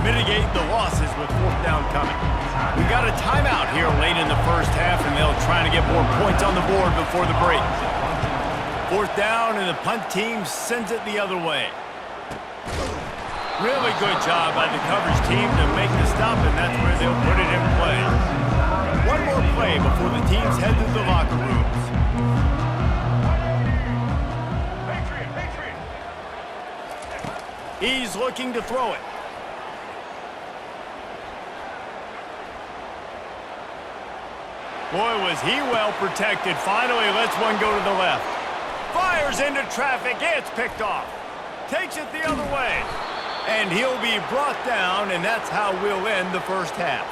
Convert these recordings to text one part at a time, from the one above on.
mitigate the losses with fourth down coming. We got a timeout here late in the first half, and they'll try to get more points on the board before the break. Fourth down, and the punt team sends it the other way. Really good job by the coverage team to make the stop, and that's where they'll put it in play. One more play before the teams head to the locker rooms. He's looking to throw it. Boy, was he well protected. Finally lets one go to the left. Fires into traffic. It's picked off. Takes it the other way. And he'll be brought down, and that's how we'll end the first half.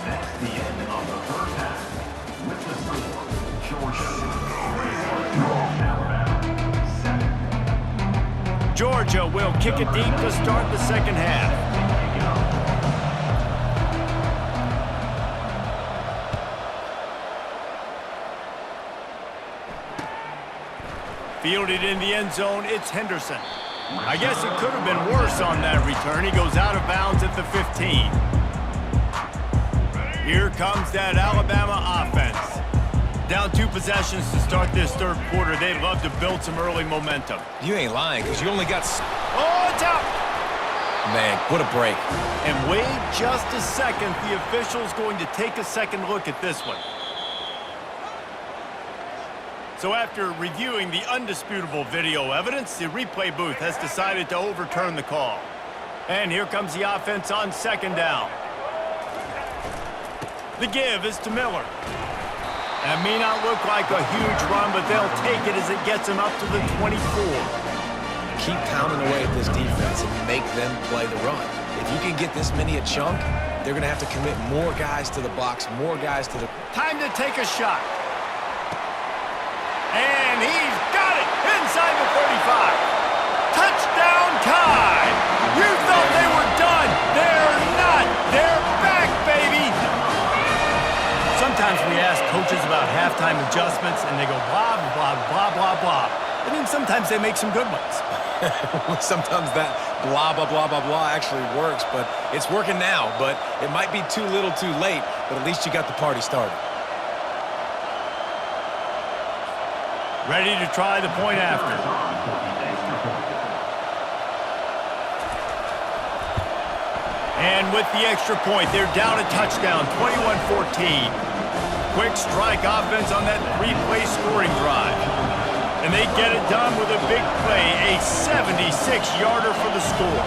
That's the end of the first half. With the score, Georgia will kick it deep to start the second half. Fielded in the end zone, it's Henderson. I guess it could have been worse on that return. He goes out of bounds at the 15. Here comes that Alabama offense. Down 2 possessions to start this third quarter. They'd love to build some early momentum. You ain't lying, because you only got... Oh, it's out! Man, what a break. And wait just a second. The official's going to take a second look at this one. So after reviewing the undisputable video evidence, the replay booth has decided to overturn the call. And here comes the offense on second down. The give is to Miller. That may not look like a huge run, but they'll take it as it gets them up to the 24. Keep pounding away at this defense and make them play the run. If you can get this many a chunk, they're going to have to commit more guys to the box, more guys to the... Time to take a shot. And he's got it inside the 35. Touchdown time. You thought they were done. They're not. They're back, baby. Sometimes we ask coaches about halftime adjustments, and they go blah, blah, blah, blah, blah. And then sometimes they make some good ones. Sometimes that blah, blah, blah, blah, blah actually works, but it's working now. But it might be too little too late, but at least you got the party started. Ready to try the point after. And with the extra point, they're down a touchdown, 21-14. Quick strike offense on that 3-play scoring drive. And they get it done with a big play, a 76-yarder for the score.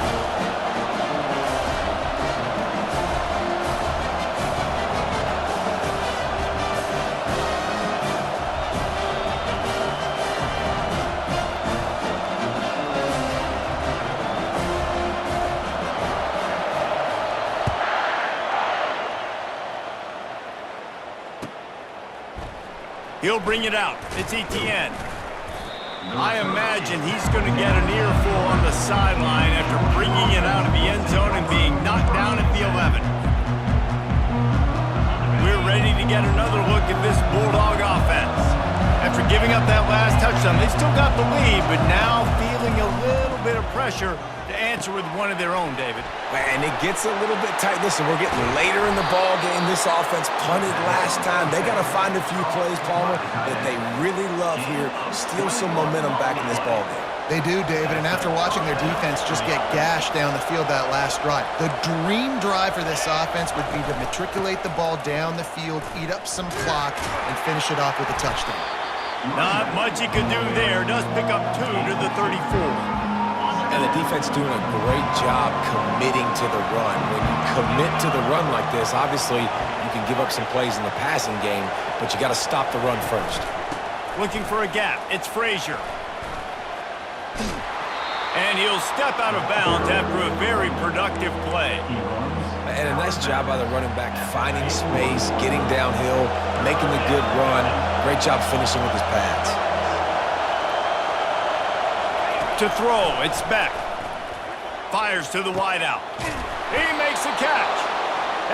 He'll bring it out. It's Etienne. I imagine he's going to get an earful on the sideline after bringing it out of the end zone and being knocked down at the 11. We're ready to get another look at this Bulldog offense. After giving up that last touchdown, they still got the lead, but now feeling a little bit of pressure to answer with one of their own, David. And it gets a little bit tight. Listen, we're getting later in the ball game. This offense punted last time. They got to find a few plays, Palmer, that they really love here. Steal some momentum back in this ball game. They do, David, and after watching their defense just get gashed down the field that last drive, the dream drive for this offense would be to matriculate the ball down the field, eat up some clock, and finish it off with a touchdown. Not much he could do there. Does pick up 2 to the 34. And the defense doing a great job committing to the run. When you commit to the run like this, obviously you can give up some plays in the passing game, but you got to stop the run first. Looking for a gap. It's Frazier. And he'll step out of bounds after a very productive play. And a nice job by the running back, finding space, getting downhill, making the good run. Great job finishing with his pads. To throw, it's Beck. Fires to the wideout. He makes the catch.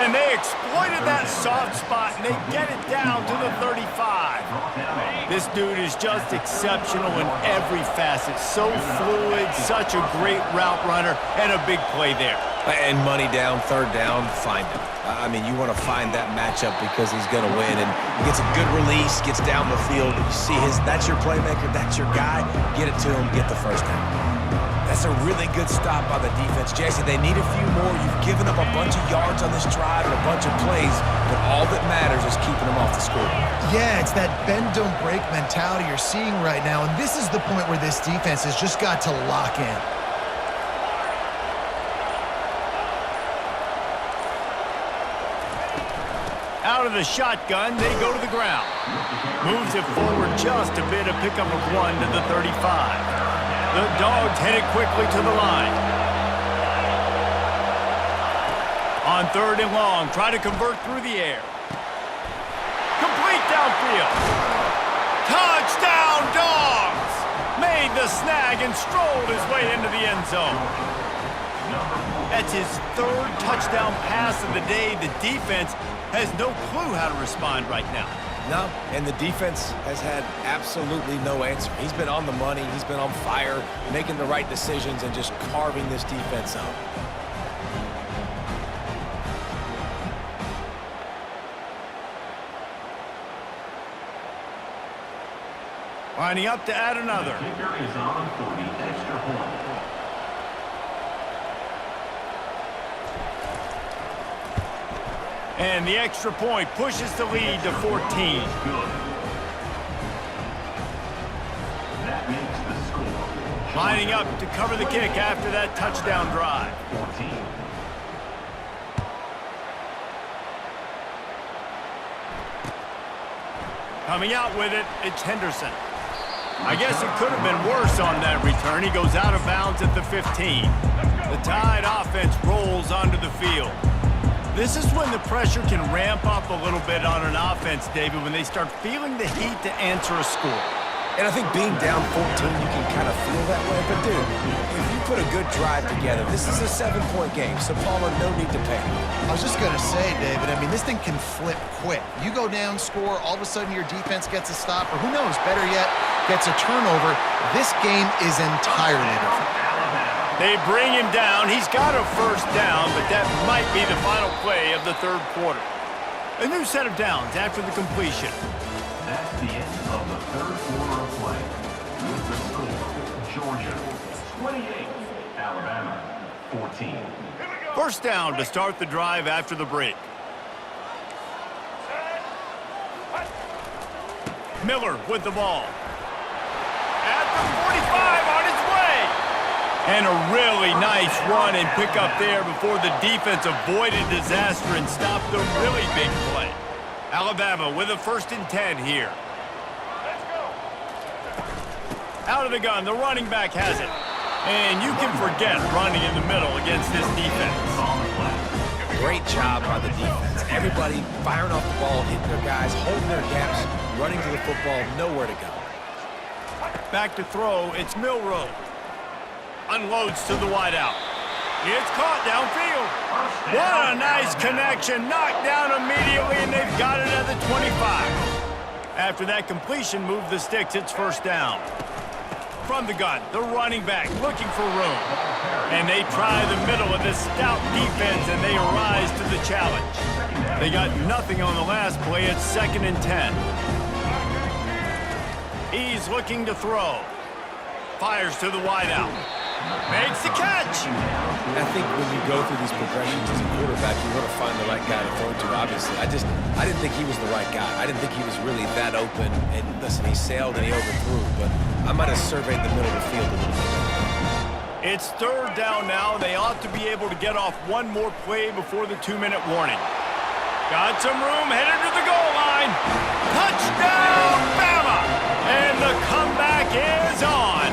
And they exploited that soft spot, and they get it down to the 35. This dude is just exceptional in every facet. So fluid, such a great route runner, and a big play there. And money down, third down, find him. I mean, you want to find that matchup because he's going to win. And he gets a good release, gets down the field. You see that's your playmaker, that's your guy. Get it to him, get the first down. That's a really good stop by the defense. Jesse, they need a few more. You've given up a bunch of yards on this drive and a bunch of plays, but all that matters is keeping them off the scoreboard. Yeah, it's that bend, don't break mentality you're seeing right now, and this is the point where this defense has just got to lock in. Out of the shotgun, they go to the ground. Moves it forward just a bit, a pickup of 1 to the 35. The Dogs head it quickly to the line. On 3rd and long, try to convert through the air. Complete downfield. Touchdown, Dogs! Made the snag and strolled his way into the end zone. That's his 3rd touchdown pass of the day. The defense has no clue how to respond right now. No, and the defense has had absolutely no answer. He's been on the money, he's been on fire, making the right decisions and just carving this defense up. Lining up to add another. Kicker is on for the extra point. And the extra point pushes the lead to 14. Good. That makes the score. Lining up to cover the kick after that touchdown drive. 14. Coming out with it, it's Henderson. I guess it could have been worse on that return. He goes out of bounds at the 15. The Tide offense rolls onto the field. This is when the pressure can ramp up a little bit on an offense, David, when they start feeling the heat to answer a score. And I think being down 14, you can kind of feel that way. But, dude, if you put a good drive together, this is a 7-point game, so Palmer, no need to panic. I was just going to say, David, I mean, this thing can flip quick. You go down, score, all of a sudden your defense gets a stop, or who knows, better yet, gets a turnover. This game is entirely different. They bring him down. He's got a first down, but that might be the final play of the 3rd quarter. A new set of downs after the completion. That's the end of the 3rd quarter of play. With the score, Georgia 28, Alabama 14. First down to start the drive after the break. Miller with the ball. At the 45 on its way. And a really nice run and pick up there before the defense avoided disaster and stopped a really big play. Alabama with a 1st and 10 here. Let's go. Out of the gun, the running back has it. And you can forget running in the middle against this defense. Great job by the defense. Everybody firing off the ball, hitting their guys, holding their gaps, running to the football, nowhere to go. Back to throw, it's Milroe. Unloads to the wideout. It's caught downfield. What a nice connection. Knocked down immediately, and they've got it at the 25. After that completion, move the sticks. It's first down. From the gun, the running back looking for room. And they try the middle of this stout defense, and they rise to the challenge. They got nothing on the last play. It's 2nd and 10. He's looking to throw. Fires to the wideout. Makes the catch. I think when you go through these progressions as a quarterback, you want to find the right guy to throw to, obviously. I didn't think he was the right guy. I didn't think he was really that open. And listen, he sailed and he overthrew, but I might have surveyed the middle of the field a little bit better. It's 3rd down now. They ought to be able to get off one more play before the 2-minute warning. Got some room, headed to the goal line. Touchdown, Bama! And the comeback is on.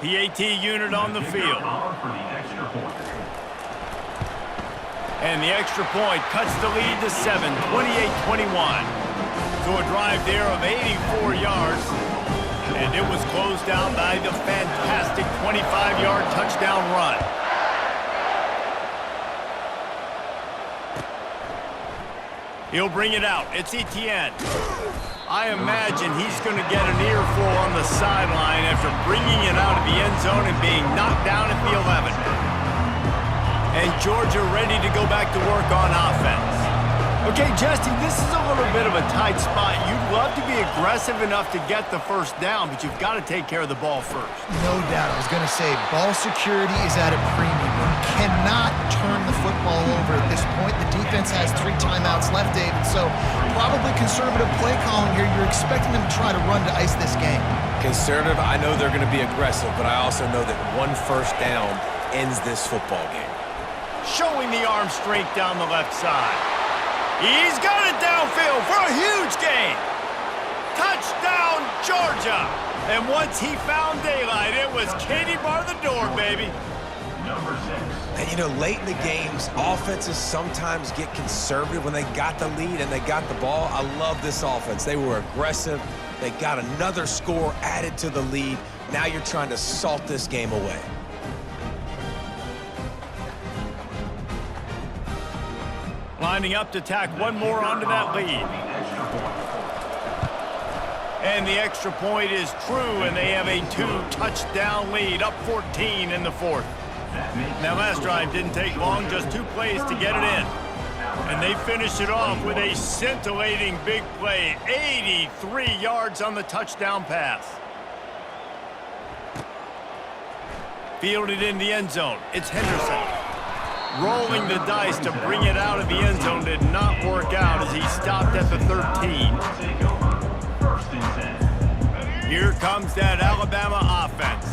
PAT unit on the field. For the extra point. And the extra point cuts the lead to 7, 28-21. So a drive there of 84 yards. And it was closed out by the fantastic 25-yard touchdown run. He'll bring it out. It's Etienne. I imagine he's going to get an earful on the sideline after bringing it out of the end zone and being knocked down at the 11. And Georgia ready to go back to work on offense. Okay, Jesse, this is a little bit of a tight spot. You'd love to be aggressive enough to get the first down, but you've got to take care of the ball first. No doubt. I was going to say, ball security is at a premium. You cannot turn the football over at this point. The defense has 3 timeouts left, David, so probably conservative play calling here. You're expecting them to try to run to ice this game. Conservative, I know they're going to be aggressive, but I also know that 1 first down ends this football game. Showing the arm strength down the left side. He's got it downfield for a huge gain. Touchdown, Georgia. And once he found daylight, it was Katie bar the door, baby. Number 6. And, you know, late in the games, offenses sometimes get conservative when they got the lead and they got the ball. I love this offense. They were aggressive. They got another score added to the lead. Now you're trying to salt this game away. Lining up to tack one more onto that lead. And the extra point is true, and they have a 2-touchdown lead, up 14 in the 4th. Now, last drive didn't take long, just 2 plays to get it in. And they finish it off with a scintillating big play, 83 yards on the touchdown pass. Fielded in the end zone, it's Henderson. Rolling the dice to bring it out of the end zone did not work out as he stopped at the 13. Here comes that Alabama offense.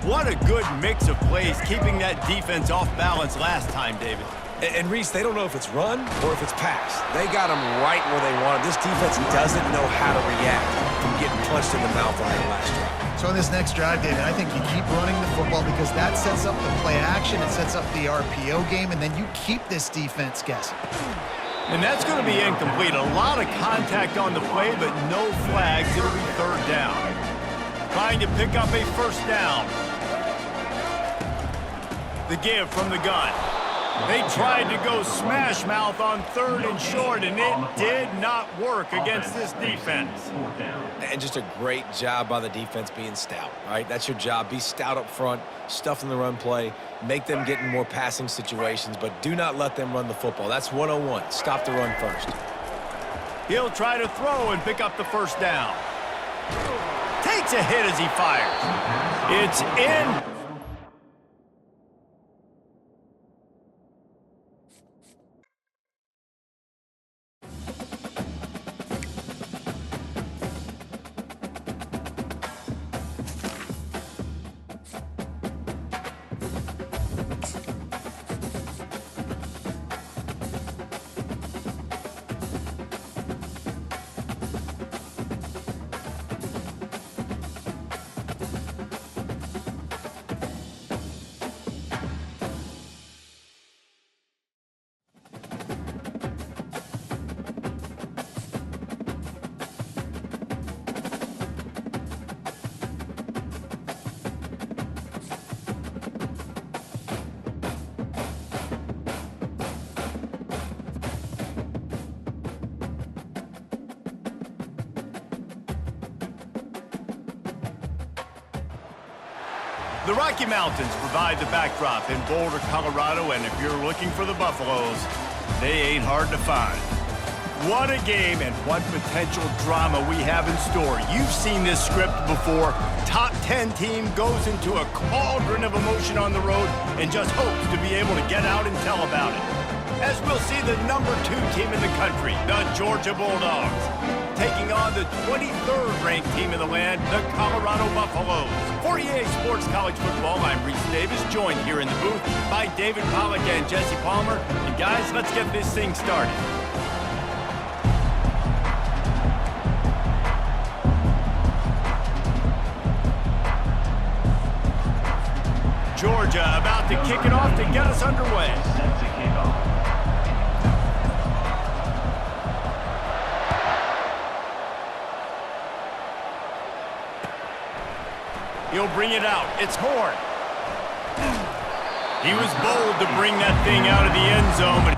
What a good mix of plays, keeping that defense off balance last time, David. And Reese, they don't know if it's run or if it's pass. They got them right where they want it. This defense doesn't know how to react from getting punched in the mouth on their last drive. So on this next drive, David, I think you keep running the football because that sets up the play action, it sets up the RPO game, and then you keep this defense guessing. And that's going to be incomplete. A lot of contact on the play, but no flags. It'll be 3rd down. Trying to pick up a first down. The give from the gun. They tried to go smash mouth on 3rd and short, and it did not work against this defense. And just a great job by the defense being stout, all right? That's your job. Be stout up front, stuff in the run play, make them get in more passing situations, but do not let them run the football. That's 101. Stop the run first. He'll try to throw and pick up the first down. Takes a hit as he fires. It's in. The Rocky Mountains provide the backdrop in Boulder, Colorado, and if you're looking for the Buffaloes, they ain't hard to find. What a game and what potential drama we have in store. You've seen this script before. Top 10 team goes into a cauldron of emotion on the road and just hopes to be able to get out and tell about it. As we'll see the number 2 team in the country, the Georgia Bulldogs, taking on the 23rd ranked team in the land, the Colorado Buffaloes. For EA Sports College Football, I'm Reese Davis, joined here in the booth by David Pollack and Jesse Palmer. And guys, let's get this thing started. Georgia about to kick it off to get us underway. Set to kick off. He'll bring it out. It's Horn. He was bold to bring that thing out of the end zone.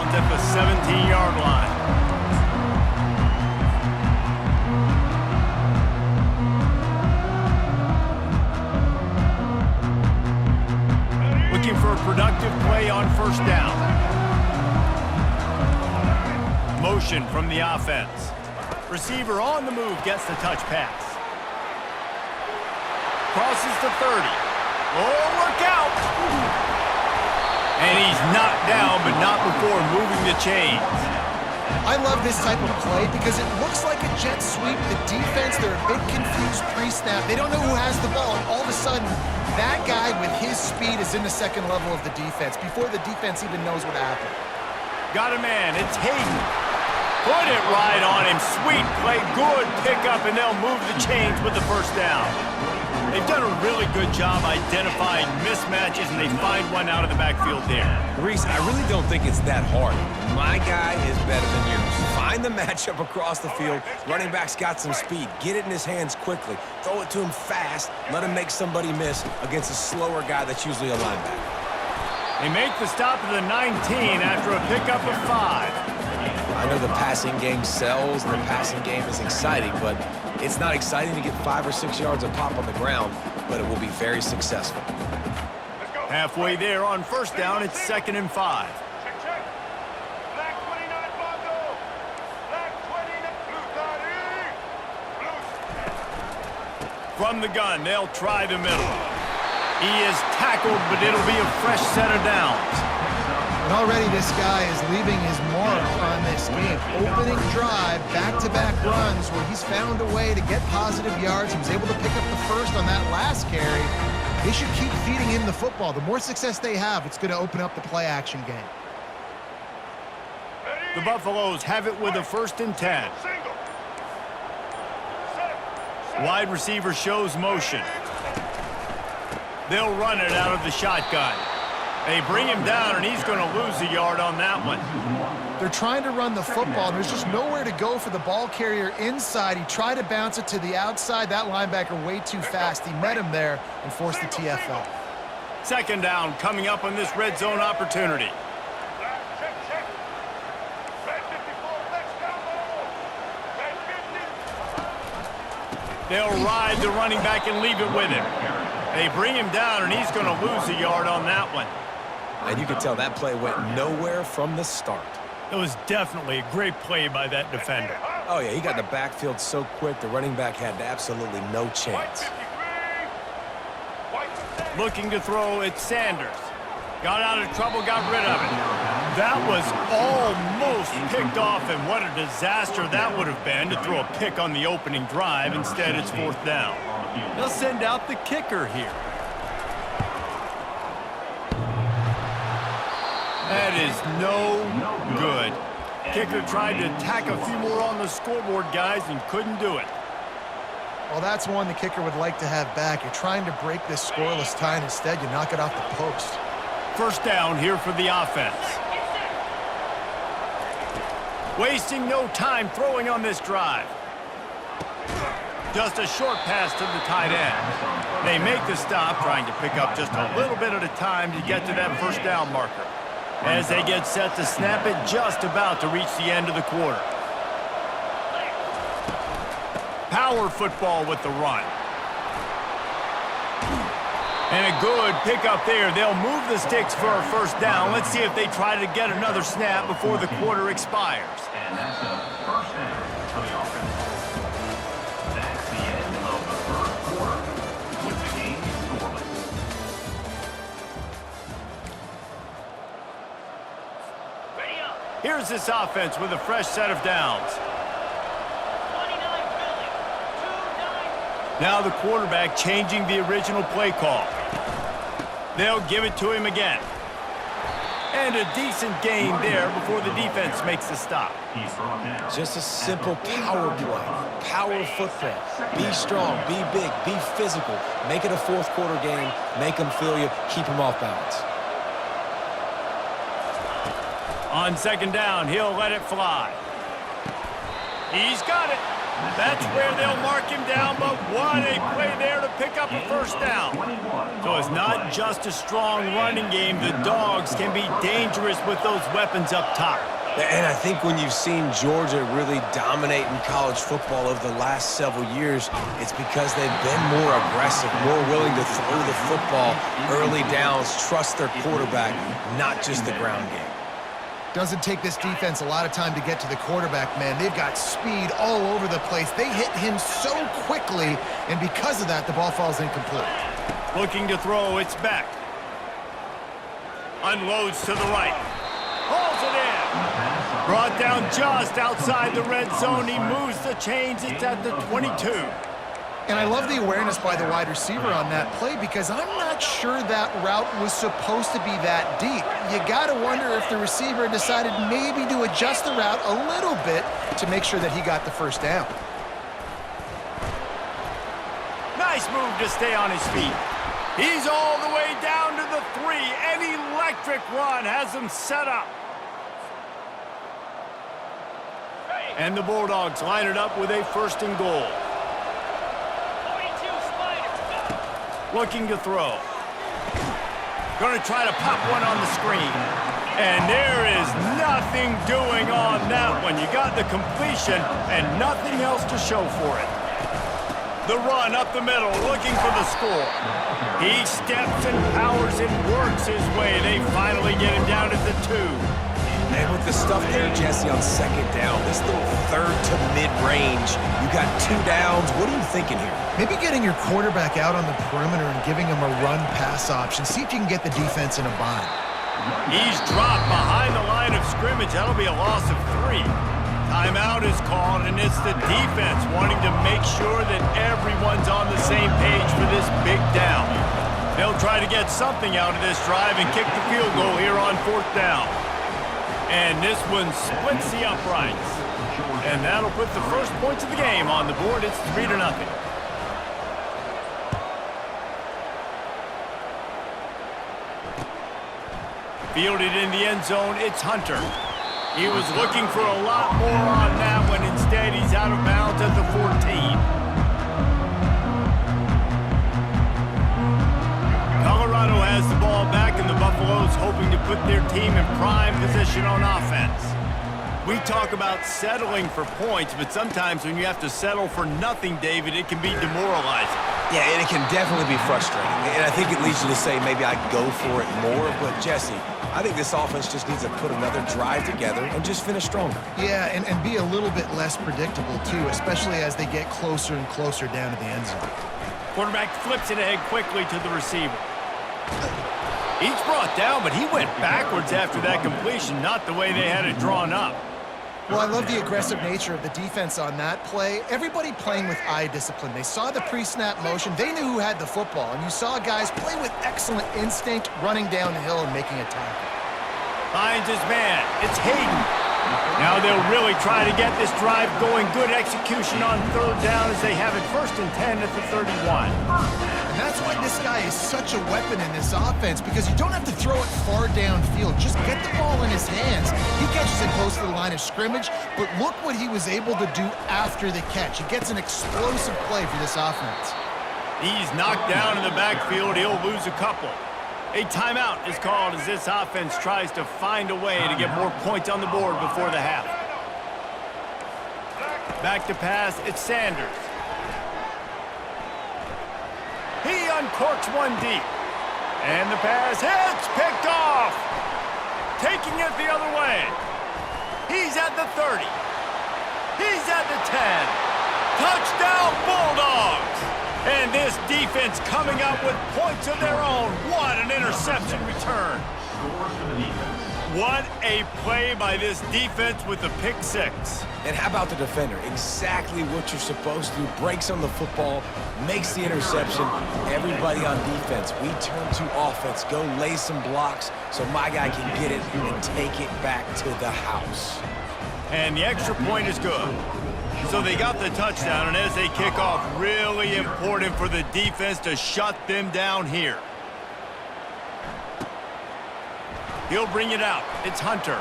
At the 17-yard line. Looking for a productive play on first down. Motion from the offense. Receiver on the move gets the touch pass. Crosses to 30. Oh, look out! And he's knocked down, but not before moving the chains. I love this type of play because it looks like a jet sweep. The defense, they're a bit confused pre-snap. They don't know who has the ball, and all of a sudden, that guy with his speed is in the second level of the defense before the defense even knows what happened. Got a man. It's Hayden. Put it right on him. Sweet play. Good pickup, and they'll move the chains with the first down. They've done a really good job identifying mismatches, and they find one out of the backfield there. Reese, I really don't think it's that hard. My guy is better than yours. Find the matchup across the field. Running back's got some speed. Get it in his hands quickly. Throw it to him fast. Let him make somebody miss against a slower guy that's usually a linebacker. They make the stop at the 19 after a pickup of 5. I know the passing game sells and the passing game is exciting, but it's not exciting to get 5 or 6 yards of pop on the ground, but it will be very successful. Halfway there on first down, it's 2nd and 5. From the gun, they'll try the middle. He is tackled, but it'll be a fresh set of downs. And already this guy is leaving his mark on this game. Opening drive, back-to-back runs where he's found a way to get positive yards. He was able to pick up the first on that last carry. They should keep feeding him the football. The more success they have, it's going to open up the play-action game. The Buffaloes have it with a 1st and 10. Wide receiver shows motion. They'll run it out of the shotgun. They bring him down, and he's going to lose a yard on that one. They're trying to run the football, and there's just nowhere to go for the ball carrier inside. He tried to bounce it to the outside. That linebacker way too fast. He met him there and forced the TFL. 2nd down coming up on this red zone opportunity. They'll ride the running back and leave it with him. They bring him down, and he's going to lose a yard on that one. And you can tell that play went nowhere from the start. It was definitely a great play by that defender. Oh, yeah, he got in the backfield so quick, the running back had absolutely no chance. Looking to throw, it's Sanders. Got out of trouble, got rid of it. That was almost picked off, and what a disaster that would have been to throw a pick on the opening drive. Instead, it's 4th down. They'll send out the kicker here. That is no good. Kicker tried to tack a few more on the scoreboard, guys, and couldn't do it. Well, that's one the kicker would like to have back. You're trying to break this scoreless tie, and instead you knock it off the post. 1st down here for the offense. Wasting no time throwing on this drive. Just a short pass to the tight end. They make the stop, trying to pick up just a little bit at a time to get to that 1st down marker. As they get set to snap it, just about to reach the end of the quarter. Power football with the run. And a good pickup there. They'll move the sticks for a 1st down. Let's see if they try to get another snap before the quarter expires. And that's a 1st down for the offense. That's the end of the 3rd quarter with the game scoreless. Here's this offense with a fresh set of downs. Now the quarterback changing the original play call. They'll give it to him again. And a decent gain there before the defense makes the stop. Just a simple power play, power football. Be strong, be big, be physical. Make it a 4th quarter game. Make them feel you, keep them off balance. On 2nd down, he'll let it fly. He's got it. That's where they'll mark him down, but what a play there to pick up a 1st down. So it's not just a strong running game. The Dogs can be dangerous with those weapons up top. And I think when you've seen Georgia really dominate in college football over the last several years, it's because they've been more aggressive, more willing to throw the football, early downs, trust their quarterback, not just the ground game. Doesn't take this defense a lot of time to get to the quarterback, man. They've got speed all over the place. They hit him so quickly, and because of that, the ball falls incomplete. Looking to throw, it's back. Unloads to the right. Hauls it in. Brought down just outside the red zone. He moves the chains. It's at the 22. And I love the awareness by the wide receiver on that play because I'm not sure that route was supposed to be that deep. You got to wonder if the receiver decided maybe to adjust the route a little bit to make sure that he got the 1st down. Nice move to stay on his feet. He's all the way down to the 3. An electric run has him set up. And the Bulldogs line it up with a 1st and goal. Looking to throw. Going to try to pop one on the screen. And there is nothing doing on that one. You got the completion and nothing else to show for it. The run up the middle, looking for the score. He steps and powers and works his way. They finally get him down at the 2. And with the stuff there, Jesse, on 2nd down, this little 3rd to mid-range, you got 2 downs. What are you thinking here? Maybe getting your quarterback out on the perimeter and giving him a run-pass option. See if you can get the defense in a bind. He's dropped behind the line of scrimmage. That'll be a loss of 3. Timeout is called, and it's the defense wanting to make sure that everyone's on the same page for this big down. They'll try to get something out of this drive and kick the field goal here on 4th down. And this one splits the uprights. And that'll put the 1st points of the game on the board. It's 3-0. Fielded in the end zone, it's Hunter. He was looking for a lot more on that one. Instead, he's out of bounds at the 14. Colorado has the ball back, and the Buffaloes hoping to put their team in prime position on offense. We talk about settling for points, but sometimes when you have to settle for nothing, David, it can be demoralizing. Yeah, and it can definitely be frustrating. And I think it leads you to say maybe I go for it more. But, Jesse, I think this offense just needs to put another drive together and just finish stronger. Yeah, and be a little bit less predictable, too, especially as they get closer and closer down to the end zone. Quarterback flips it ahead quickly to the receiver. He's brought down, but he went backwards after that completion, not the way they had it drawn up. Well, I love the aggressive nature of the defense on that play. Everybody playing with eye discipline. They saw the pre-snap motion. They knew who had the football, and you saw guys play with excellent instinct, running down the hill and making a tackle. Finds his man. It's Hayden. Now they'll really try to get this drive going. Good execution on third down as they have it 1st and 10 at the 31. And that's why this guy is such a weapon in this offense, because you don't have to throw it far downfield. Just get the ball in his hands. He catches it close to the line of scrimmage, but look what he was able to do after the catch. He gets an explosive play for this offense. He's knocked down in the backfield. He'll lose a couple. A timeout is called as this offense tries to find a way to get more points on the board before the half. Back to pass, it's Sanders. He uncorks one deep. And the pass hits, picked off. Taking it the other way. He's at the 30. He's at the 10. Touchdown, Bulldogs! And this defense coming up with points of their own. What an interception return. What a play by this defense with the pick six. And how about the defender? Exactly what you're supposed to do. Breaks on the football, makes the interception. Everybody on defense, we turn to offense. Go lay some blocks so my guy can get it and take it back to the house. And the extra point is good. So they got the touchdown, and as they kick off, really important for the defense to shut them down here. He'll bring it out. It's Hunter.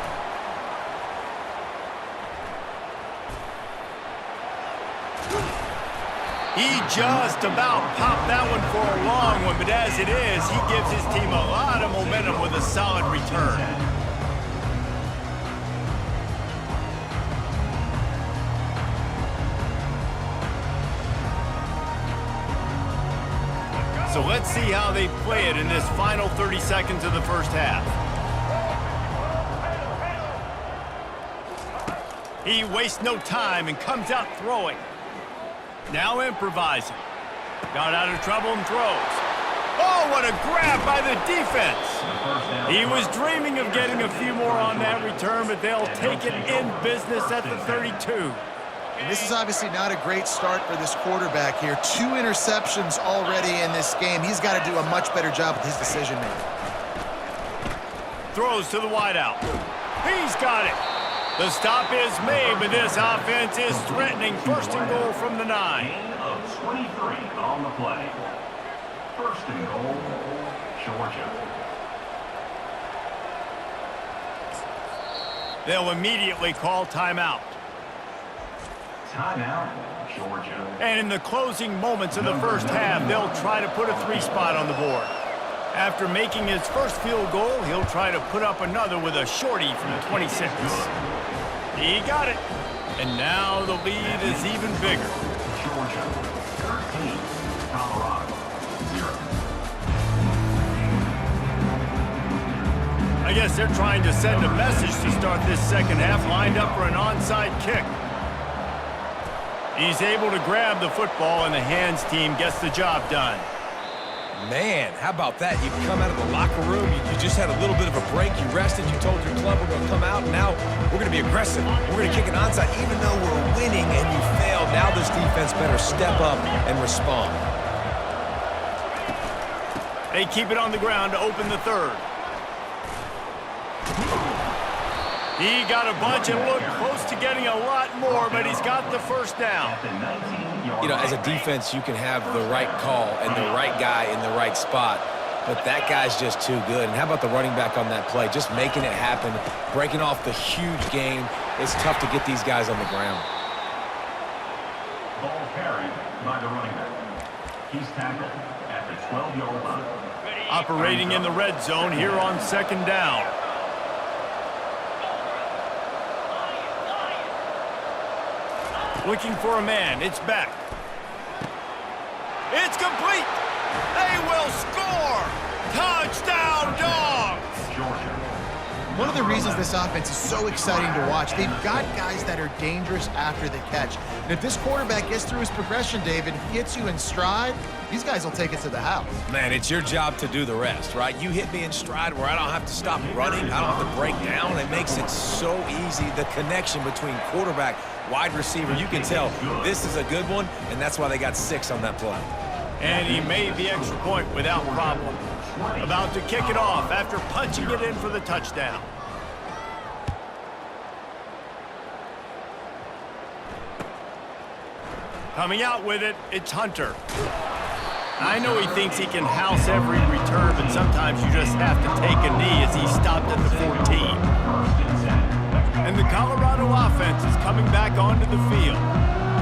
He just about popped that one for a long one, but as it is, he gives his team a lot of momentum with a solid return. So let's see how they play it in this final 30 seconds of the first half. He wastes no time and comes out throwing. Now improvising. Got out of trouble and throws. Oh, what a grab by the defense. He was dreaming of getting a few more on that return, but they'll take it in business at the 32. And this is obviously not a great start for this quarterback here. 2 interceptions already in this game. He's got to do a much better job with his decision-making. Throws to the wideout. He's got it. The stop is made, but this offense is threatening. 1st and goal from the 9. Gain of 23 on the play. 1st and goal, Georgia. They'll immediately call timeout. Timeout, Georgia. And in the closing moments of the first half, they'll try to put a 3-spot on the board. After making his first field goal, he'll try to put up another with a shorty from 26. He got it. And now the lead is even bigger. Georgia, 13, Colorado, 0. I guess they're trying to send a message to start this second half, lined up for an onside kick. He's able to grab the football, and the hands team gets the job done. Man, how about that? You come out of the locker room, you just had a little bit of a break, you rested, you told your club we're going to come out, and now we're going to be aggressive. We're going to kick an onside, even though we're winning and you failed. Now this defense better step up and respond. They keep it on the ground to open the third. He got a bunch and looked close to getting a lot more, but he's got the first down. You know, as a defense, you can have the right call and the right guy in the right spot, but that guy's just too good. And how about the running back on that play? Just making it happen, breaking off the huge game. It's tough to get these guys on the ground. Ball carried by the running back. He's tackled at the 12-yard line. Operating in the red zone here on 2nd down. Looking for a man. It's back. It's complete. They will score. Touchdown, Dogs. Georgia, One of the reasons this offense is so exciting to watch, they've got guys that are dangerous after the catch. And if this quarterback gets through his progression, David, he hits you in stride, these guys will take it to the house. Man, it's your job to do the rest, right? You hit me in stride where I don't have to stop running. I don't have to break down. It makes it so easy. The connection between quarterback, wide receiver, you can tell this is a good one, and that's why they got 6 on that play. And he made the extra point without problem. About to kick it off after punching it in for the touchdown. Coming out with it, it's Hunter. I know he thinks he can house every return, but sometimes you just have to take a knee as he stopped at the 14. And the Colorado offense is coming back onto the field.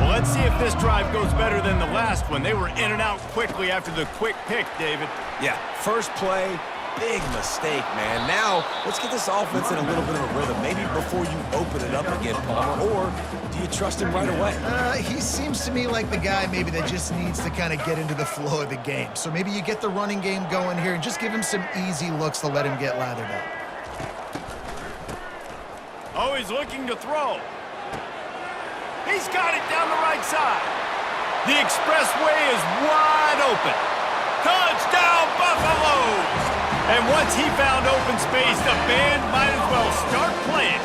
Well, let's see if this drive goes better than the last one. They were in and out quickly after the quick pick, David. Yeah, first play, big mistake, man. Now, let's get this offense in a little bit of a rhythm. Maybe before you open it up again, Palmer, or do you trust him right away? He seems to me like the guy maybe that just needs to kind of get into the flow of the game. So maybe you get the running game going here and just give him some easy looks to let him get lathered up. Oh, he's looking to throw. He's got it down the right side. The expressway is wide open. Touchdown, Buffaloes! And once he found open space, the band might as well start playing.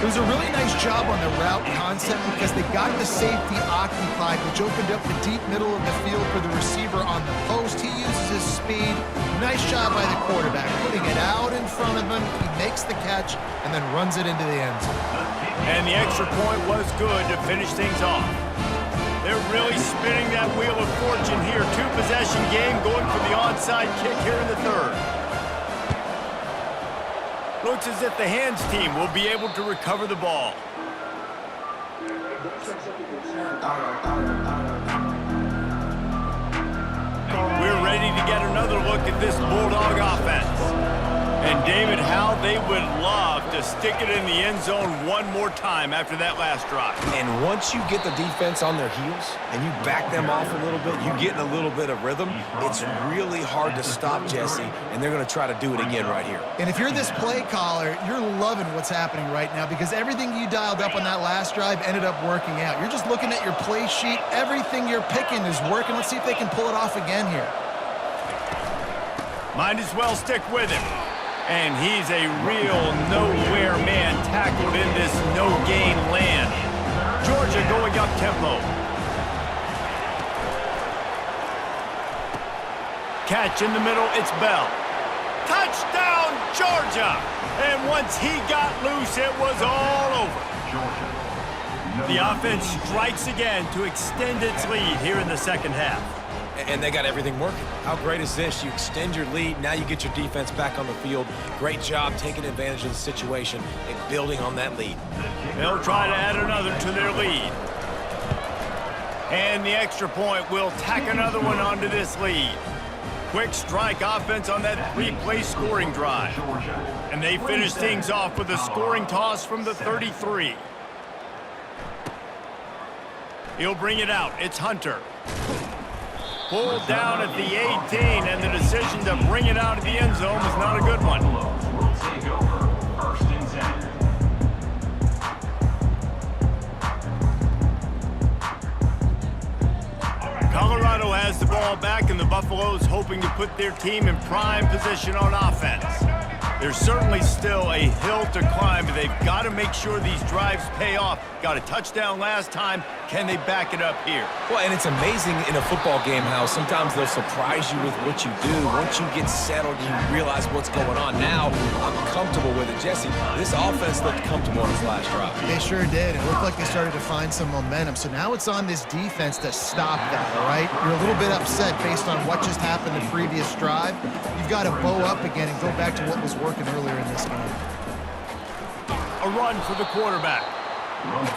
It was a really nice job on the route concept because they got the safety occupied, which opened up the deep middle of the field for the receiver on the post. He uses his speed. Nice job by the quarterback, putting it out in front of him. He makes the catch and then runs it into the end zone. And the extra point was good to finish things off. They're really spinning that wheel of fortune here. 2-possession game going for the onside kick here in the third. Looks as if the hands team will be able to recover the ball. We're ready to get another look at this Bulldog offense. And David, how they would love to stick it in the end zone one more time after that last drive. And once you get the defense on their heels and you back them off a little bit, you get in a little bit of rhythm, it's really hard to stop Jesse, and they're going to try to do it again right here. And if you're this play caller, you're loving what's happening right now because everything you dialed up on that last drive ended up working out. You're just looking at your play sheet. Everything you're picking is working. Let's see if they can pull it off again here. Might as well stick with him. And he's a real nowhere man tackled in this no-gain land. Georgia going up tempo. Catch in the middle, it's Bell. Touchdown, Georgia! And once he got loose, it was all over. The offense strikes again to extend its lead here in the second half. And they got everything working. How great is this? You extend your lead, now you get your defense back on the field. Great job taking advantage of the situation and building on that lead. They'll try to add another to their lead. And the extra point will tack another one onto this lead. Quick strike offense on that 3-play scoring drive. And they finish things off with a scoring toss from the 33. He'll bring it out. It's Hunter. Pulled down at the 18, and the decision to bring it out of the end zone was not a good one. Colorado has the ball back, and the Buffaloes hoping to put their team in prime position on offense. There's certainly still a hill to climb, but they've got to make sure these drives pay off. Got a touchdown last time. Can they back it up here? Well, and it's amazing in a football game how sometimes they'll surprise you with what you do. Once you get settled, you realize what's going on. Now, I'm comfortable with it. Jesse, this offense looked comfortable on this last drive. They sure did. It looked like they started to find some momentum. So now it's on this defense to stop that, all right? You're a little bit upset based on what just happened the previous drive. You've got to bow up again and go back to what was working earlier in this game. A run for the quarterback.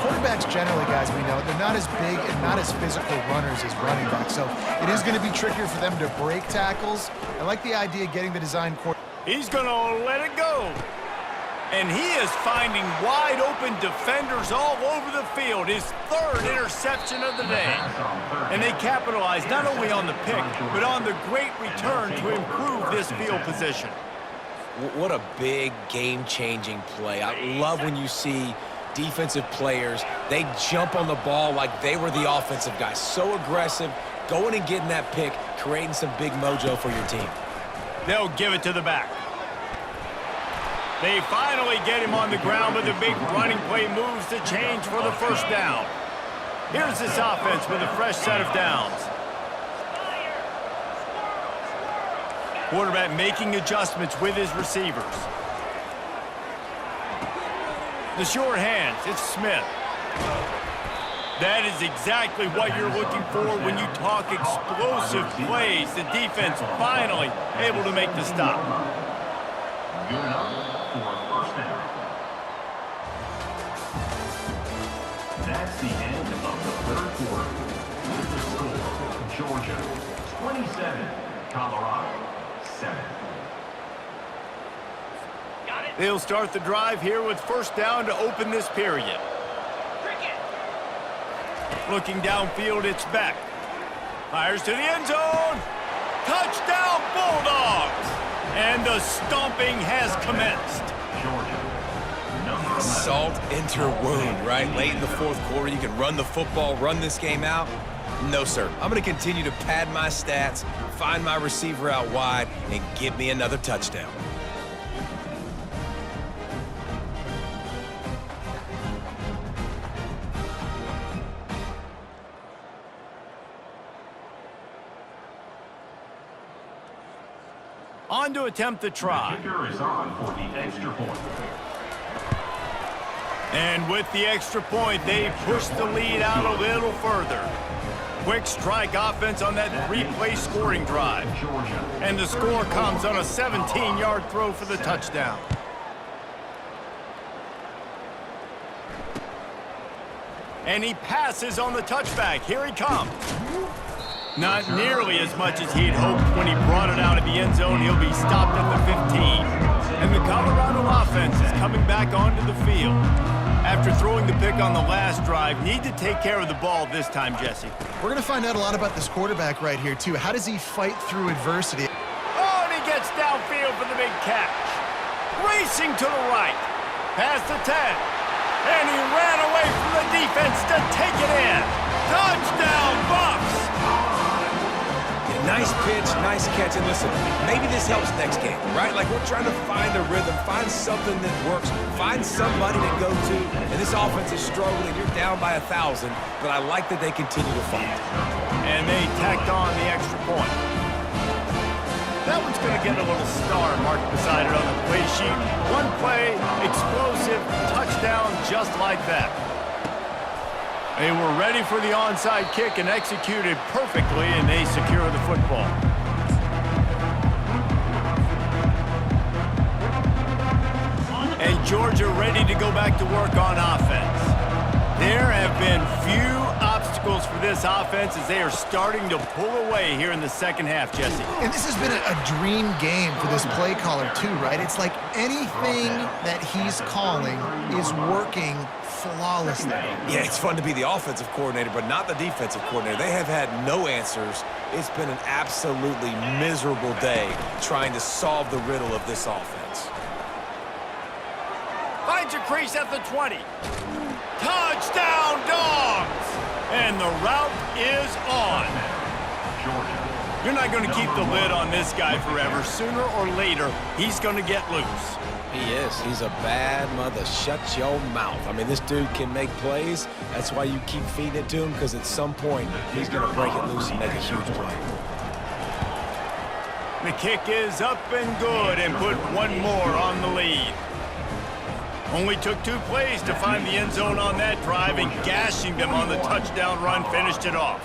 Quarterbacks generally, guys, we know, they're not as big and not as physical runners as running backs. So it is going to be trickier for them to break tackles. I like the idea of getting the design quarterback. He's going to let it go. And he is finding wide open defenders all over the field. His third interception of the day. And they capitalize not only on the pick, but on the great return to improve this field position. What a big game-changing play. I love when you see defensive players, they jump on the ball like they were the offensive guys. So aggressive, going and getting that pick, creating some big mojo for your team. They'll give it to the back. They finally get him on the ground, but the big running play moves the change for the first down. Here's this offense with a fresh set of downs. Quarterback making adjustments with his receivers. The short hands, it's Smith. That is exactly what you're looking for when you talk explosive plays. The defense finally able to make the stop. Good enough for a first down. That's the end of the third quarter. With the score, Georgia 27, Colorado 7. They'll start the drive here with first down to open this period. Looking downfield, it's Beck. Fires to the end zone. Touchdown, Bulldogs! And the stomping has commenced. Salt into her wound, right? Late in the fourth quarter, you can run the football, run this game out. No, sir. I'm going to continue to pad my stats, find my receiver out wide, and give me another touchdown. On to attempt the try. The kicker is on for the extra point. And with the extra point, they push the lead out a little further. Quick strike offense on that three-play scoring drive. And the score comes on a 17-yard throw for the touchdown. And he passes on the touchback. Here he comes. Not nearly as much as he'd hoped when he brought it out of the end zone. He'll be stopped at the 15. And the Colorado offense is coming back onto the field. After throwing the pick on the last drive, need to take care of the ball this time, Jesse. We're going to find out a lot about this quarterback right here, too. How does he fight through adversity? Oh, and he gets downfield for the big catch. Racing to the right. Past the 10. And he ran away from the defense to take it in. Touchdown, Buffs! Nice pitch, nice catch, and listen, maybe this helps next game, right? Like, we're trying to find a rhythm, find something that works, find somebody to go to, and this offense is struggling. You're down by 1,000, but I like that they continue to fight. And they tacked on the extra point. That one's going to get a little star marked beside it on the play sheet. One play, explosive, touchdown, just like that. They were ready for the onside kick and executed perfectly, and they secure the football. And Georgia ready to go back to work on offense. There have been few obstacles for this offense as they are starting to pull away here in the second half, Jesse. And this has been a dream game for this play caller, too, right? It's like anything that he's calling is working flawlessly. Yeah, it's fun to be the offensive coordinator, but not the defensive coordinator. They have had no answers. It's been an absolutely miserable day trying to solve the riddle of this offense. Finds a crease at the 20. Touchdown, Dogs! And the route is on. You're not going to keep the lid on this guy forever. Sooner or later, he's going to get loose. He is. He's a bad mother. Shut your mouth. I mean, this dude can make plays. That's why you keep feeding it to him, because at some point, he's going to break it loose and make a huge play. The kick is up and good and put one more on the lead. Only took 2 plays to find the end zone on that drive, and gashing them on the touchdown run finished it off.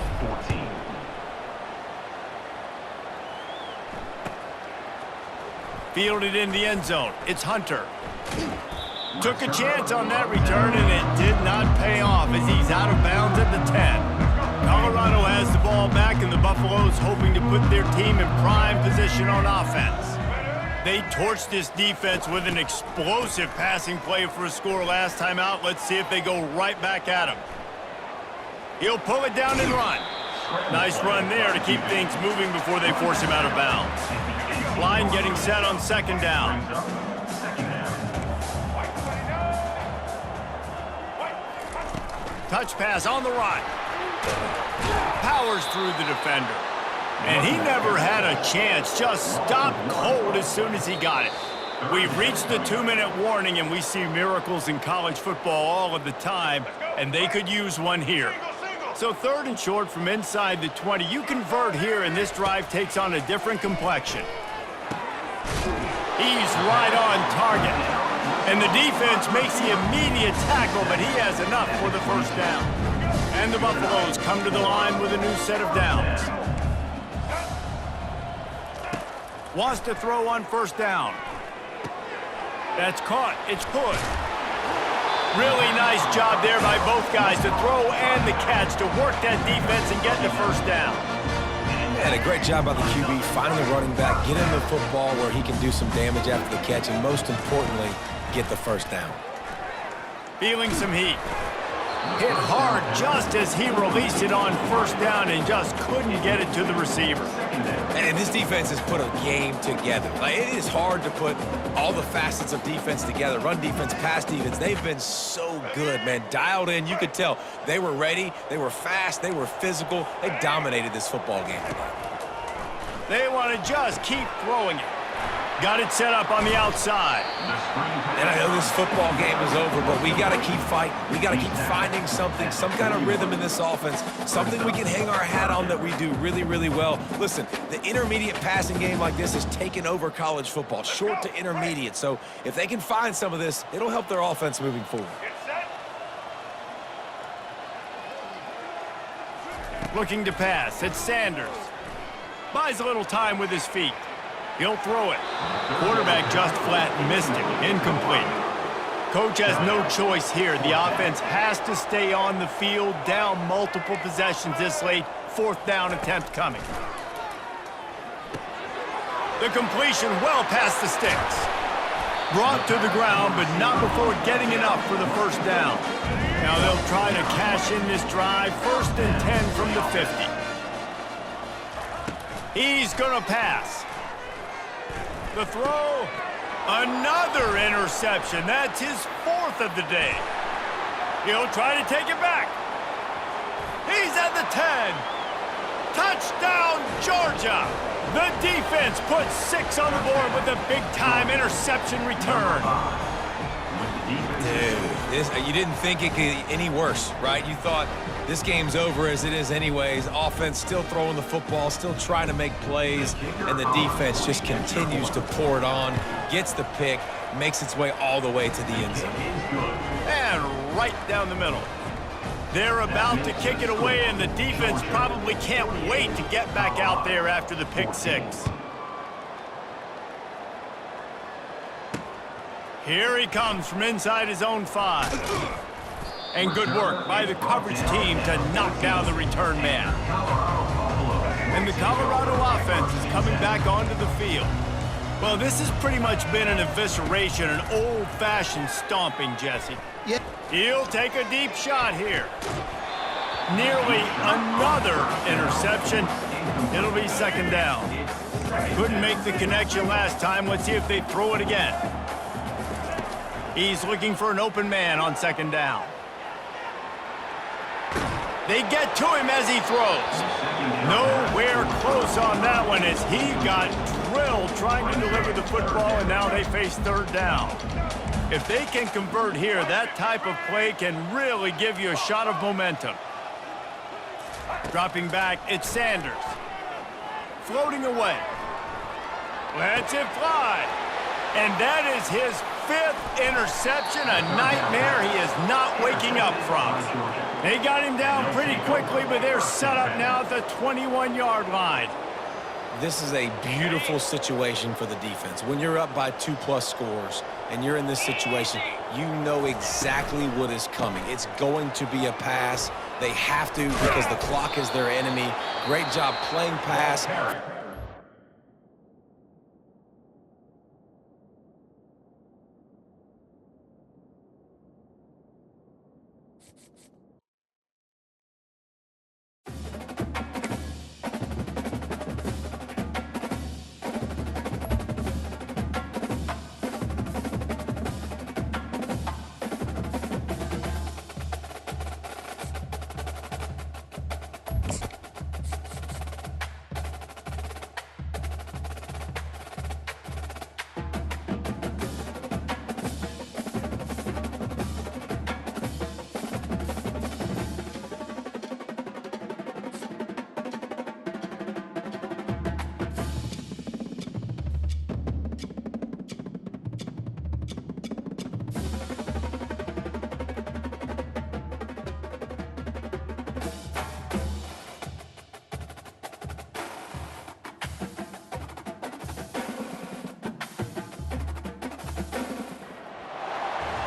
14. Fielded in the end zone. It's Hunter. Took a chance on that return, and it did not pay off as he's out of bounds at the 10. Colorado has the ball back, and the Buffaloes hoping to put their team in prime position on offense. They torched this defense with an explosive passing play for a score last time out. Let's see if they go right back at him. He'll pull it down and run. Nice run there to keep things moving before they force him out of bounds. Line getting set on second down. Touch pass on the right. Powers through the defender. And he never had a chance. Just stopped cold as soon as he got it. We've reached the 2-minute warning, and we see miracles in college football all of the time, and they could use one here. So 3rd and short from inside the 20. You convert here, and this drive takes on a different complexion. He's right on target. And the defense makes the immediate tackle, but he has enough for the first down. And the Buffaloes come to the line with a new set of downs. Wants to throw on first down. That's caught. It's good. Really nice job there by both guys to throw and the catch to work that defense and get the first down. And a great job by the QB, finding the running back, get him the football where he can do some damage after the catch, and most importantly, get the first down. Feeling some heat. Hit hard just as he released it on first down and just couldn't get it to the receiver. And this defense has put a game together. Like, it is hard to put all the facets of defense together. Run defense, pass defense. They've been so good, man. Dialed in. You could tell they were ready. They were fast. They were physical. They dominated this football game today. They want to just keep throwing it. Got it set up on the outside. And I know this football game is over, but we got to keep fighting. We got to keep finding something, some kind of rhythm in this offense, something we can hang our hat on that we do really, really well. Listen, the intermediate passing game like this has taken over college football, short to intermediate. So if they can find some of this, it'll help their offense moving forward. Looking to pass. It's Sanders. Buys a little time with his feet. He'll throw it. Quarterback just flat missed it. Incomplete. Coach has no choice here. The offense has to stay on the field, down multiple possessions this late. 4th down attempt coming. The completion well past the sticks. Brought to the ground, but not before getting enough for the first down. Now they'll try to cash in this drive. 1st and 10 from the 50. He's gonna pass. The throw, another interception. That's his 4th of the day. He'll try to take it back. He's at the 10. Touchdown, Georgia. The defense puts 6 on the board with a big-time interception return. Dude, you didn't think it could get any worse, right? You thought this game's over as it is anyways. Offense still throwing the football, still trying to make plays, and the defense just continues to pour it on, gets the pick, makes its way all the way to the end zone. And right down the middle. They're about to kick it away, and the defense probably can't wait to get back out there after the pick 6. Here he comes from inside his own 5. And good work by the coverage team to knock down the return man. And the Colorado offense is coming back onto the field. Well, this has pretty much been an evisceration, an old-fashioned stomping, Jesse. Yeah. He'll take a deep shot here. Nearly another interception. It'll be 2nd down. Couldn't make the connection last time. Let's see if they throw it again. He's looking for an open man on 2nd down. They get to him as he throws. Nowhere close on that one as he got drilled trying to deliver the football, and now they face 3rd down. If they can convert here, that type of play can really give you a shot of momentum. Dropping back, it's Sanders. Floating away. Lets it fly. And that is his 5th interception, a nightmare he is not waking up from. They got him down pretty quickly, but they're set up now at the 21-yard line. This is a beautiful situation for the defense. When you're up by 2+ scores and you're in this situation, you know exactly what is coming. It's going to be a pass. They have to because the clock is their enemy. Great job playing pass.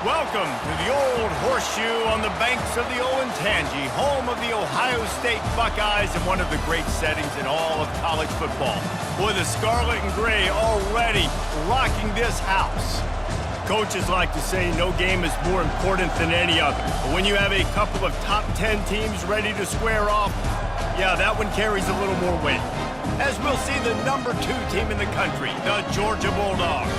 Welcome to the Old Horseshoe on the banks of the Olentangy, home of the Ohio State Buckeyes and one of the great settings in all of college football. Boy, the scarlet and gray already rocking this house. Coaches like to say no game is more important than any other. But when you have a couple of top 10 teams ready to square off, yeah, that one carries a little more weight. As we'll see the number 2 team in the country, the Georgia Bulldogs,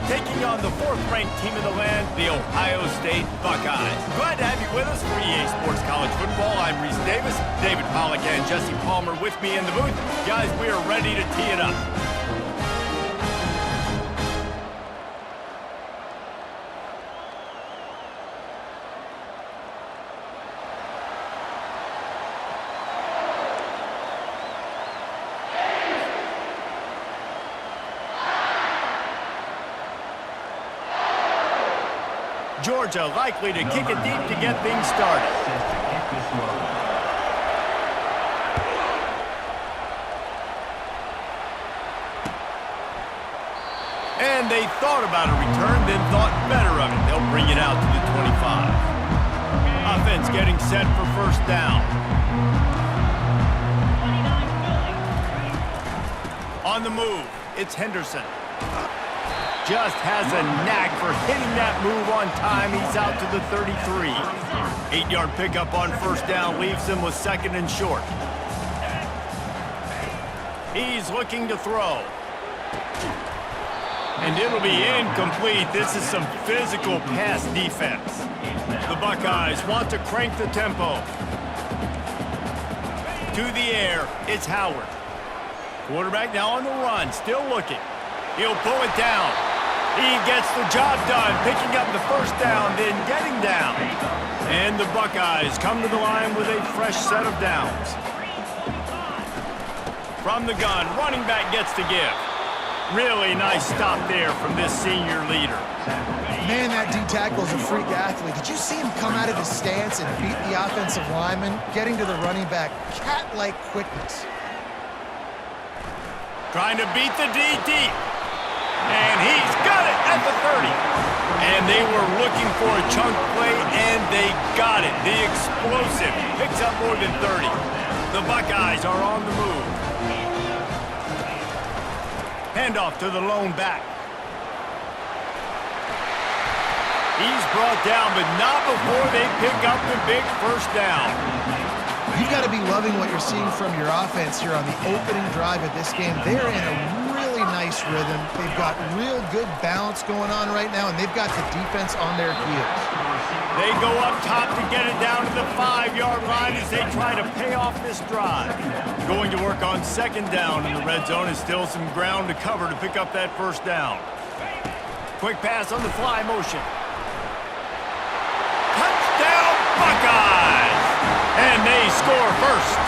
taking on the 4th-ranked team in the land, the Ohio State Buckeyes. Glad to have you with us for EA Sports College Football. I'm Reese Davis, David Pollack and Jesse Palmer with me in the booth. Guys, we are ready to tee it up. Georgia likely to kick it deep to get things started. And they thought about a return, then thought better of it. They'll bring it out to the 25. Offense getting set for first down. On the move, it's Henderson. Just has a knack for hitting that move on time. He's out to the 33. 8-yard pickup on first down leaves him with 2nd and short. He's looking to throw. And it'll be incomplete. This is some physical pass defense. The Buckeyes want to crank the tempo. To the air, it's Howard. Quarterback now on the run, still looking. He'll pull it down. He gets the job done, picking up the first down, then getting down. And the Buckeyes come to the line with a fresh set of downs. From the gun, running back gets to give. Really nice stop there from this senior leader. Man, that D-tackle is a freak athlete. Did you see him come out of his stance and beat the offensive lineman, getting to the running back? Cat-like quickness. Trying to beat the D deep. And he's got it at the 30. And they were looking for a chunk play, and they got it. The explosive picks up more than 30. The Buckeyes are on the move. Handoff to the lone back. He's brought down, but not before they pick up the big first down. You've got to be loving what you're seeing from your offense here on the opening drive of this game. They're in a really nice rhythm. They've got real good balance going on right now, and they've got the defense on their heels. They go up top to get it down to the 5-yard line as they try to pay off this drive. Going to work on 2nd down in the red zone is still some ground to cover to pick up that first down. Quick pass on the fly motion. Touchdown Buckeyes! And they score first.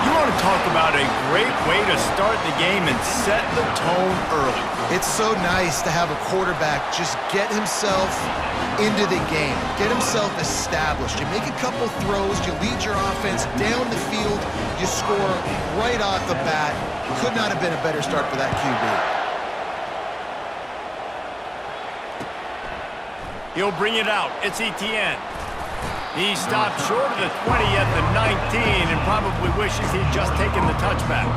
You want to talk about a great way to start the game and set the tone early. It's so nice to have a quarterback just get himself into the game, get himself established. You make a couple throws, you lead your offense down the field, you score right off the bat. Could not have been a better start for that QB. He'll bring it out. It's Etienne. He stopped short of the 20 at the 19 and probably wishes he'd just taken the touchback.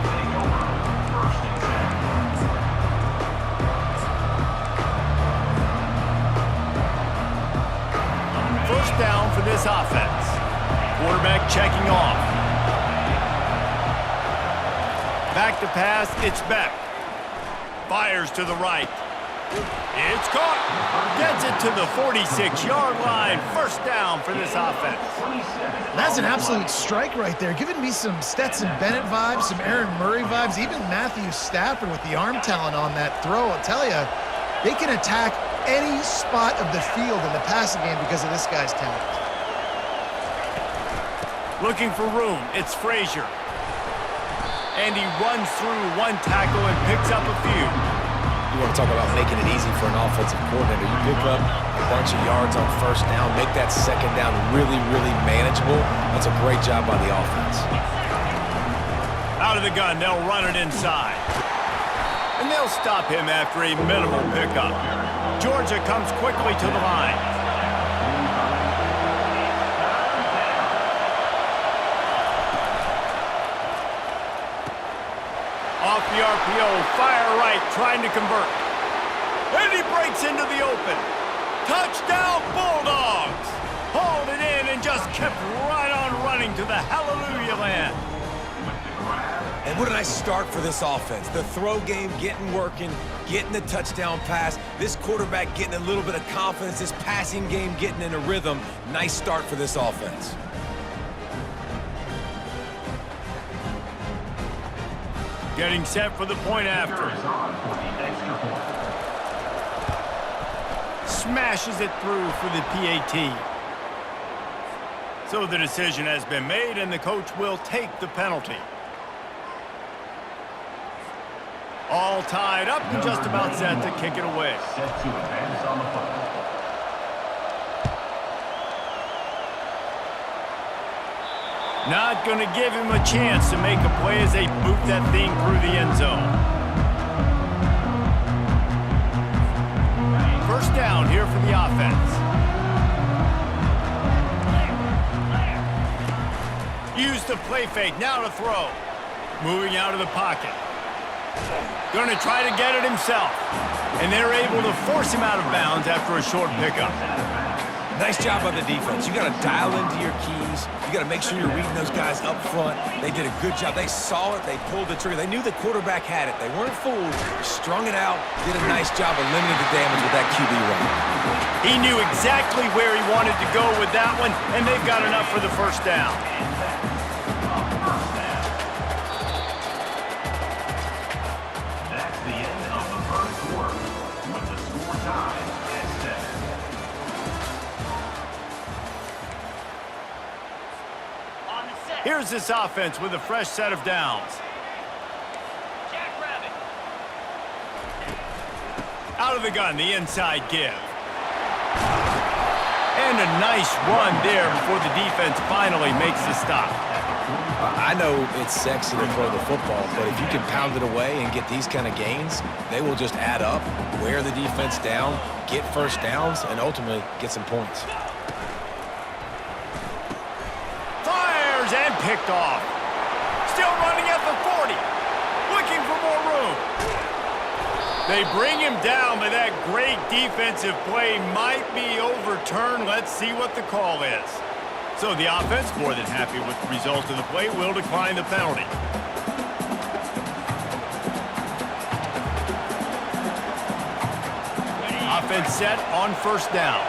First down for this offense. Quarterback checking off. Back to pass, it's Beck. Fires to the right. It's caught. Gets it to the 46-yard line. First down for this offense. That's an absolute strike right there. Giving me some Stetson Bennett vibes, some Aaron Murray vibes, even Matthew Stafford with the arm talent on that throw. I'll tell you, they can attack any spot of the field in the passing game because of this guy's talent. Looking for room. It's Frazier. And he runs through one tackle and picks up a few. You want to talk about making it easy for an offensive coordinator. You pick up a bunch of yards on first down, make that 2nd down really, really manageable. That's a great job by the offense. Out of the gun, they'll run it inside. And they'll stop him after a minimal pickup. Georgia comes quickly to the line. Off the RPO, fire right, trying to convert. And he breaks into the open. Touchdown, Bulldogs! Hauled it in and just kept right on running to the hallelujah land. And what a nice start for this offense. The throw game getting working, getting the touchdown pass. This quarterback getting a little bit of confidence. This passing game getting in a rhythm. Nice start for this offense. Getting set for the point after. Smashes it through for the PAT. So the decision has been made, and the coach will take the penalty. All tied up and just about set to kick it away. Set to advance on the football. Not going to give him a chance to make a play as they boot that thing through the end zone. First down here for the offense. Use the play fake, now to throw. Moving out of the pocket. Going to try to get it himself. And they're able to force him out of bounds after a short pickup. Nice job by the defense. You got to dial into your keys. You got to make sure you're reading those guys up front. They did a good job. They saw it. They pulled the trigger. They knew the quarterback had it. They weren't fooled. Strung it out. Did a nice job of limiting the damage with that QB run. He knew exactly where he wanted to go with that one, and they've got enough for the first down. That's the end of the first quarter, with the score tied at 7. Here's this offense with a fresh set of downs. Out of the gun, the inside give. And a nice run there before the defense finally makes the stop. I know it's sexy to throw the football, but if you can pound it away and get these kind of gains, they will just add up, wear the defense down, get first downs, and ultimately get some points. Fires and picked off. Still running at the 40. Looking for more room. They bring him down, but that great defensive play might be overturned. Let's see what the call is. So the offense, more than happy with the result of the play, will decline the penalty. Offense set on first down.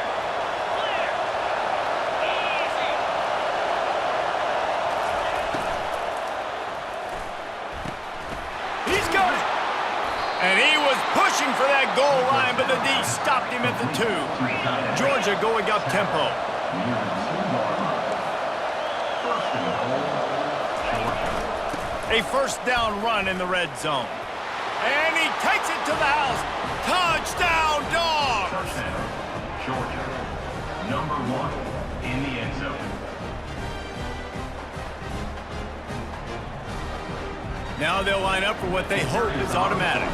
He's got it. And he was pushing for that goal line, but the D stopped him at the 2. Georgia going up tempo. A first down run in the red zone. And he takes it to the house. Touchdown, Dogs! Georgia, number 1 in the end zone. Now they'll line up for what they hope is automatic.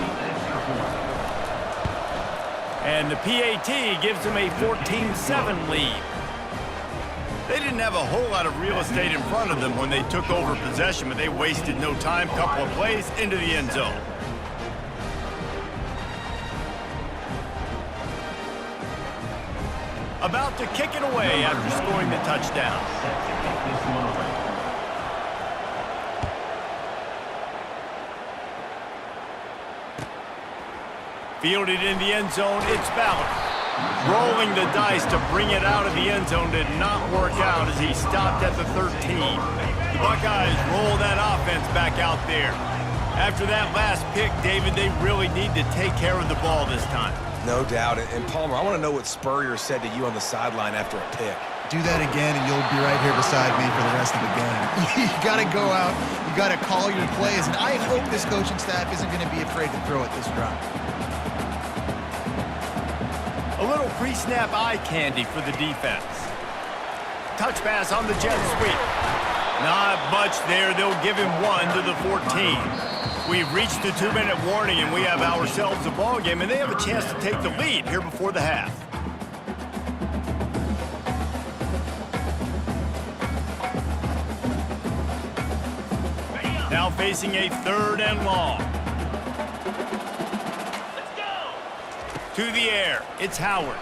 And the PAT gives them a 14-7 lead. They didn't have a whole lot of real estate in front of them when they took over possession, but they wasted no time. Couple of plays into the end zone. About to kick it away after scoring the touchdown. Fielded in the end zone, it's Ballard. Rolling the dice to bring it out of the end zone did not work out as he stopped at the 13. The Buckeyes roll that offense back out there. After that last pick, David, they really need to take care of the ball this time. No doubt. And Palmer, I want to know what Spurrier said to you on the sideline after a pick. Do that again, and you'll be right here beside me for the rest of the game. You got to go out. You got to call your plays, and I hope this coaching staff isn't going to be afraid to throw it this drive. A little pre-snap eye candy for the defense. Touch pass on the jet sweep. Not much there. They'll give him 1 to the 14. We've reached the 2-minute warning, and we have ourselves a ball game, and they have a chance to take the lead here before the half. Now facing a 3rd and long. Let's go. To the air, it's Howard.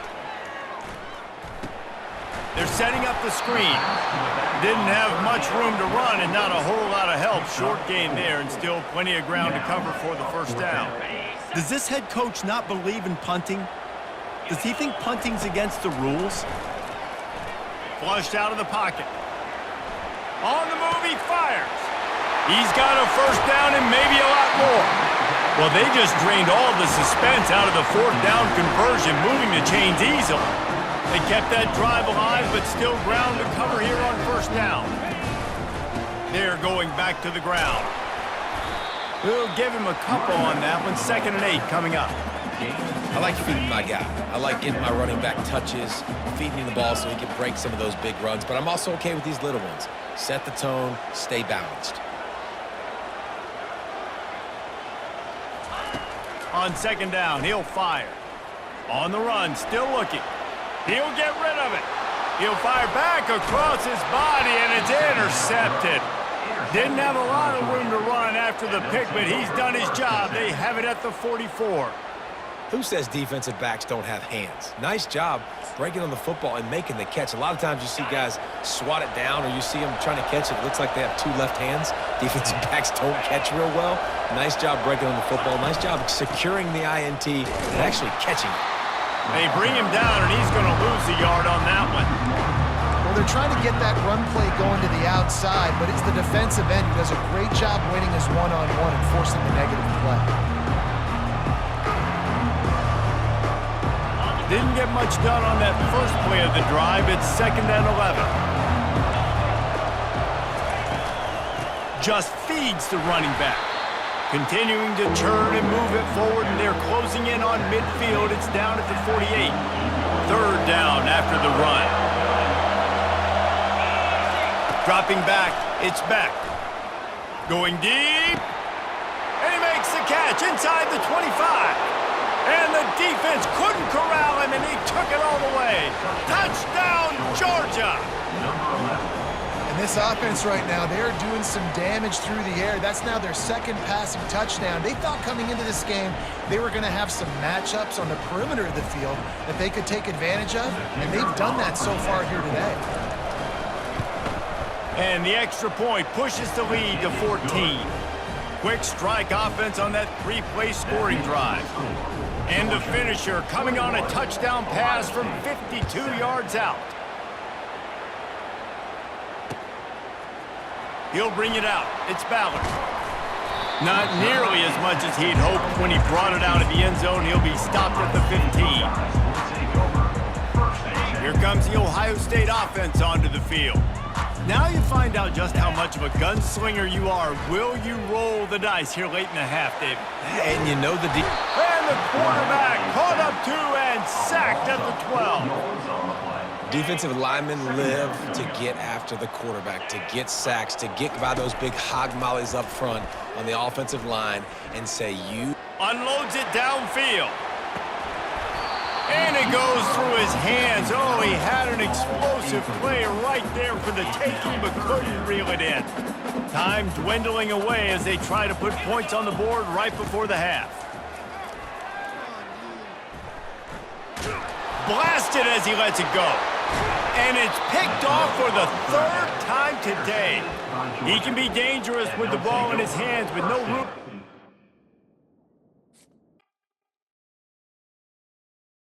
They're setting up the screen. Didn't have much room to run and not a whole lot of help. Short gain there and still plenty of ground to cover for the first down. Does this head coach not believe in punting? Does he think punting's against the rules? Flushed out of the pocket. On the move, he fires. He's got a first down and maybe a lot more. Well, they just drained all the suspense out of the 4th down conversion, moving the chains easily. They kept that drive alive, but still ground to cover here on first down. They're going back to the ground. We'll give him a couple on that one. 2nd and 8 coming up. I like feeding my guy. I like getting my running back touches, feeding him the ball so he can break some of those big runs, but I'm also okay with these little ones. Set the tone, stay balanced. On 2nd down, he'll fire. On the run, still looking. He'll get rid of it. He'll fire back across his body, and it's intercepted. Didn't have a lot of room to run after the pick, but he's done his job. They have it at the 44. Who says defensive backs don't have hands? Nice job breaking on the football and making the catch. A lot of times you see guys swat it down or you see them trying to catch it. It looks like they have 2 left hands. Defensive backs don't catch real well. Nice job breaking on the football. Nice job securing the INT and actually catching it. They bring him down, and he's going to lose a yard on that one. Well, they're trying to get that run play going to the outside, but it's the defensive end who does a great job winning his one-on-one and forcing the negative play. Didn't get much done on that first play of the drive. It's 2nd and 11. Just feeds the running back. Continuing to turn and move it forward, and they're closing in on midfield. It's down at the 48. 3rd down after the run. Dropping back, it's back. Going deep. And he makes the catch inside the 25. And the defense couldn't corral him, and he took it all the way. Touchdown, Georgia! And this offense right now, they're doing some damage through the air. That's now their 2nd passing touchdown. They thought coming into this game they were going to have some matchups on the perimeter of the field that they could take advantage of, and they've done that so far here today. And the extra point pushes the lead to 14. Quick strike offense on that 3-play scoring drive. And the finisher coming on a touchdown pass from 52 yards out. He'll bring it out. It's Ballard. Not nearly as much as he'd hoped when he brought it out of the end zone. He'll be stopped at the 15. Here comes the Ohio State offense onto the field. Now you find out just how much of a gunslinger you are. Will you roll the dice here late in the half, David? And you know the deal. And the quarterback caught up to and sacked at the 12. Defensive linemen live to get after the quarterback, to get sacks, to get by those big hog mollies up front on the offensive line and say, you... Unloads it downfield. And it goes through his hands. Oh, he had an explosive play right there for the taking, but couldn't reel it in. Time dwindling away as they try to put points on the board right before the half. Blasted as he lets it go. And it's picked off for the 3rd time today. He can be dangerous with the ball in his hands with no room.